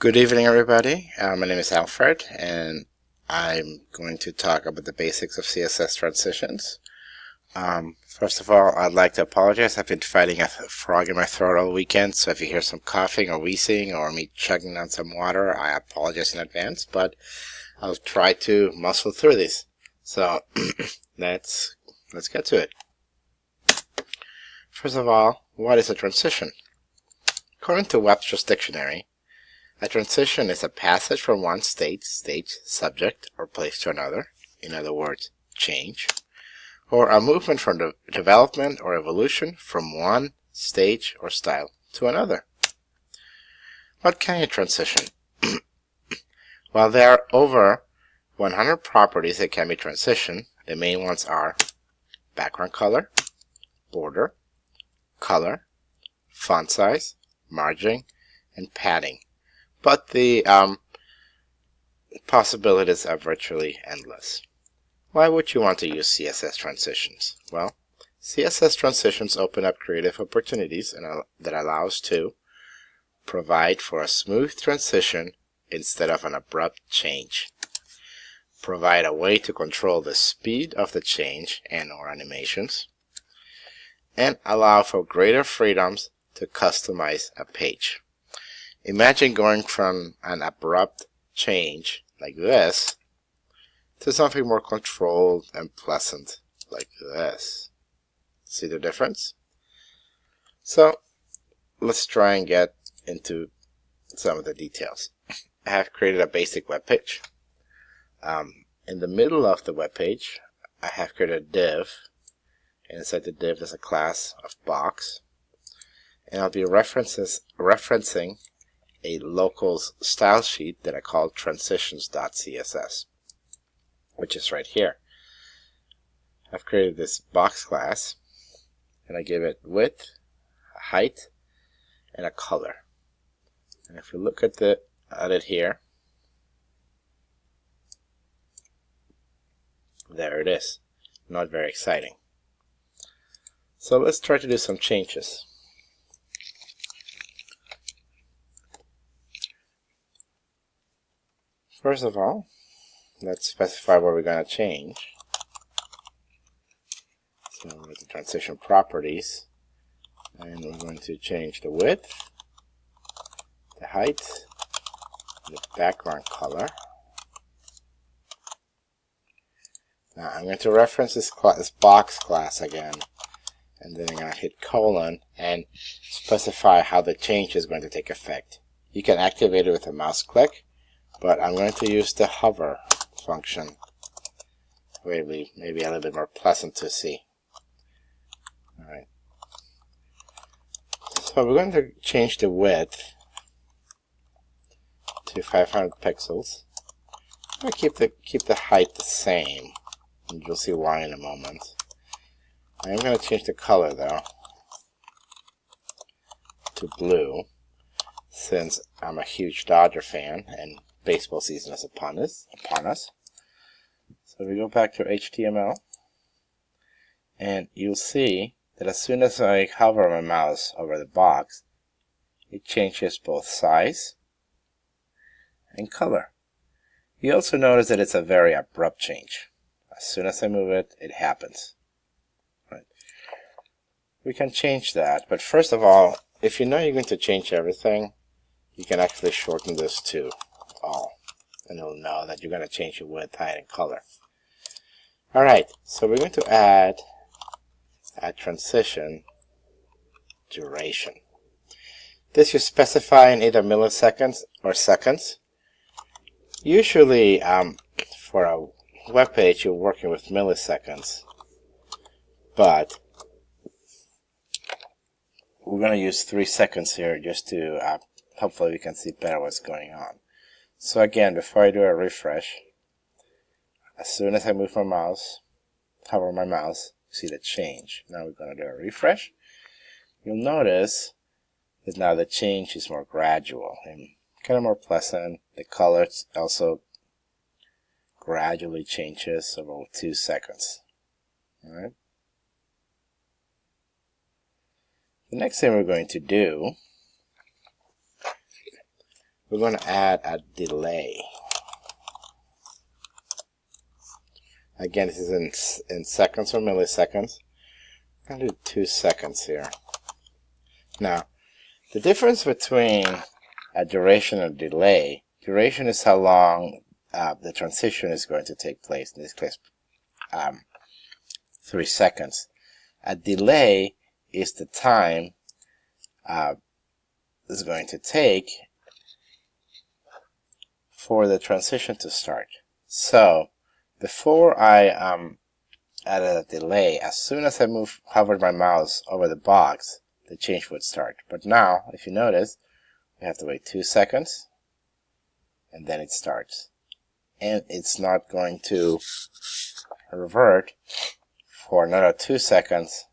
Good evening, everybody. My name is Alfred, and I'm going to talk about the basics of CSS transitions. First of all, I'd like to apologize. I've been fighting a frog in my throat all weekend, so if you hear some coughing or wheezing or me chugging on some water, I apologize in advance, but I'll try to muscle through this. So let's get to it. First of all, what is a transition? According to Webster's Dictionary, a transition is a passage from one state, subject, or place to another, in other words, change, or a movement from the development or evolution from one stage or style to another. What can you transition? Well, there are over 100 properties that can be transitioned. The main ones are background color, border, color, font size, margin, and padding. But the possibilities are virtually endless. Why would you want to use CSS transitions? Well, CSS transitions open up creative opportunities that allow us to provide for a smooth transition instead of an abrupt change, provide a way to control the speed of the change and/or animations, and allow for greater freedoms to customize a page. Imagine going from an abrupt change like this to something more controlled and pleasant like this. See the difference? So let's try and get into some of the details. I have created a basic web page. In the middle of the web page, I have created a div. Inside the div is a class of box, and I'll be referencing a local style sheet that I call transitions.css, which is right here. I've created this box class, and I give it width, a height, and a color. And if you look at it here, there it is. Not very exciting. So let's try to do some changes. First of all, let's specify what we're going to change. So with the transition properties, and we're going to change the width, the height, the background color. Now I'm going to reference this box class again, and then I'm going to hit colon and specify how the change is going to take effect. You can activate it with a mouse click, but I'm going to use the hover function. Maybe a little bit more pleasant to see. Alright. So we're going to change the width to 500 pixels. I'm going to keep the height the same, and you'll see why in a moment. I'm going to change the color though to blue, since I'm a huge Dodger fan and baseball season is upon us. So we go back to HTML, and you'll see that as soon as I hover my mouse over the box, it changes both size and color. You also notice that it's a very abrupt change. As soon as I move it, it happens. Right. We can change that, but first of all, if you know you're going to change everything, you can actually shorten this to all, and you'll know that you're going to change your width, height, and color. Alright, so we're going to add a transition duration. This you specify in either milliseconds or seconds. Usually, for a web page, you're working with milliseconds, but we're going to use 3 seconds here just to hopefully we can see better what's going on. So again, before I do a refresh, as soon as I move my mouse, hover my mouse, see the change. Now we're going to do a refresh. You'll notice that now the change is more gradual and kind of more pleasant. The color also gradually changes over 2 seconds. Alright. The next thing we're going to do, we're going to add a delay. Again, this is in seconds or milliseconds. I'm going to do 2 seconds here. Now, the difference between a duration and delay, duration is how long the transition is going to take place. In this case, 3 seconds. A delay is the time it's going to take for the transition to start. So, before I added a delay, as soon as I hovered my mouse over the box, the change would start. But now, if you notice, we have to wait 2 seconds, and then it starts. And it's not going to revert for another 2 seconds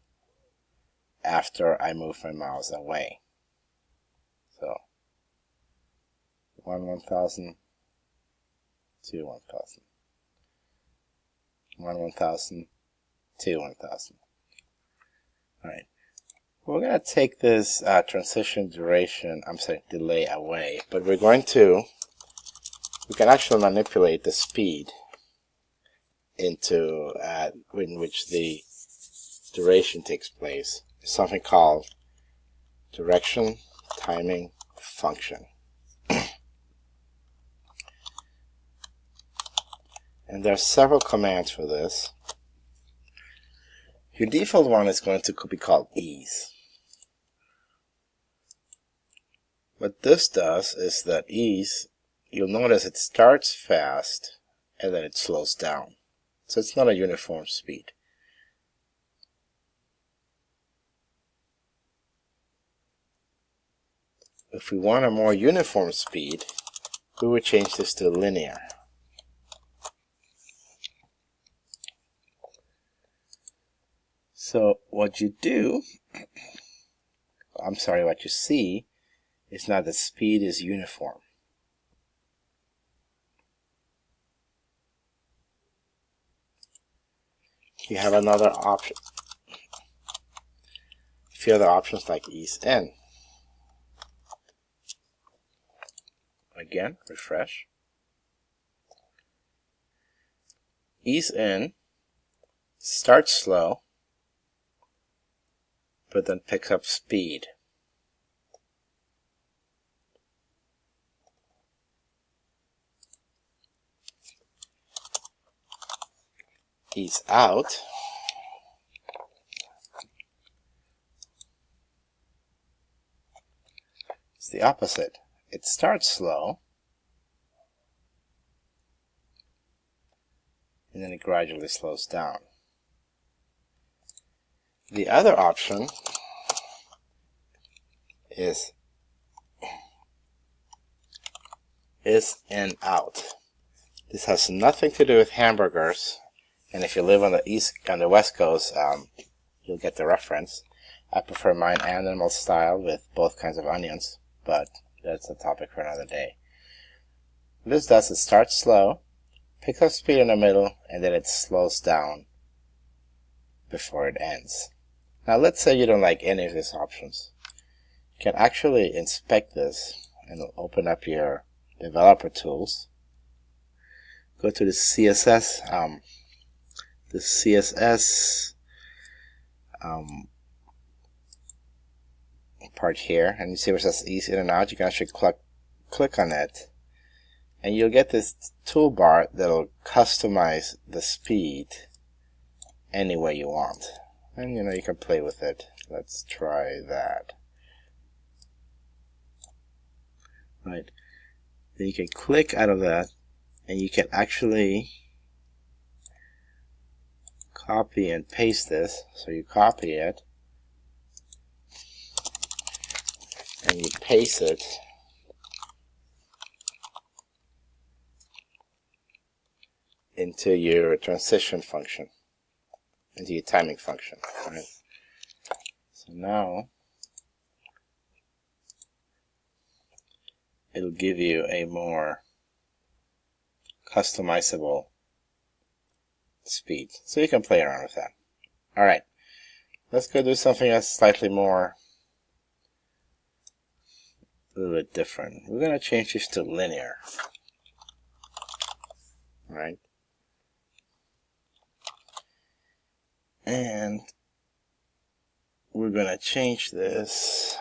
after I move my mouse away. So, 1/1000, 2/1000. 1/1000, 2/1000. Alright. We're going to take this transition delay away, but we can actually manipulate the speed into in which the duration takes place. It's something called direction timing function. And there are several commands for this. Your default one is going to be called ease. What this does is that ease, you'll notice it starts fast and then it slows down. So it's not a uniform speed. If we want a more uniform speed, we would change this to linear. So what you see is now the speed is uniform. You have another option. A few other options like ease in. Again, refresh. Ease in starts slow, but then picks up speed. Ease out is the opposite. It starts slow, and then it gradually slows down. The other option is in out. This has nothing to do with hamburgers, and if you live on the West Coast, you'll get the reference. I prefer mine animal style with both kinds of onions, but that's a topic for another day. What this does is start slow, picks up speed in the middle, and then it slows down before it ends. Now let's say you don't like any of these options. You can actually inspect this and open up your developer tools. Go to the CSS part here, and you see where it says ease in and out. You can actually click on it, and you'll get this toolbar that'll customize the speed any way you want. And you can play with it. Let's try that. Right. Then you can click out of that, and you can actually copy and paste this. So you copy it, and you paste it into your transition function, into your timing function. Right? So now it'll give you a more customizable speed. So you can play around with that. Alright, let's go do something that's slightly more a little bit different. We're going to change this to linear. Right? And we're going to change this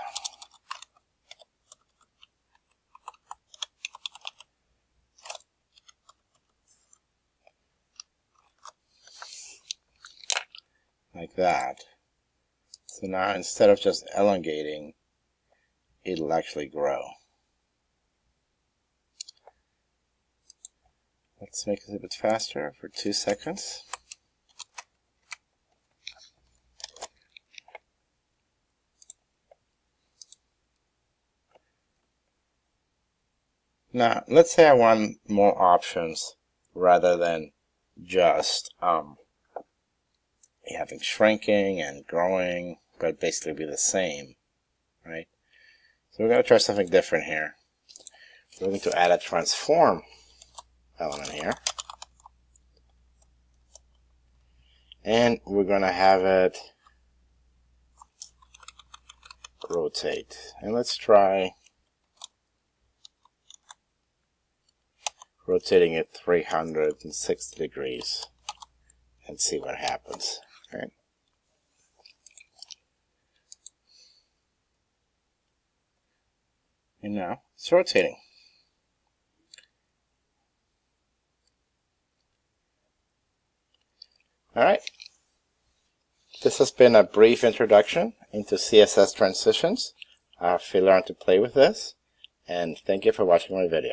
like that. So now instead of just elongating, it'll actually grow. Let's make it a bit faster for 2 seconds. Now, let's say I want more options rather than just having shrinking and growing, but basically be the same, right? So we're going to try something different here. We're going to add a transform element here. And we're going to have it rotate. And let's try rotating it 360 degrees and see what happens. Right? And now it's rotating. Alright. This has been a brief introduction into CSS transitions. I hope you learned to play with this, and thank you for watching my video.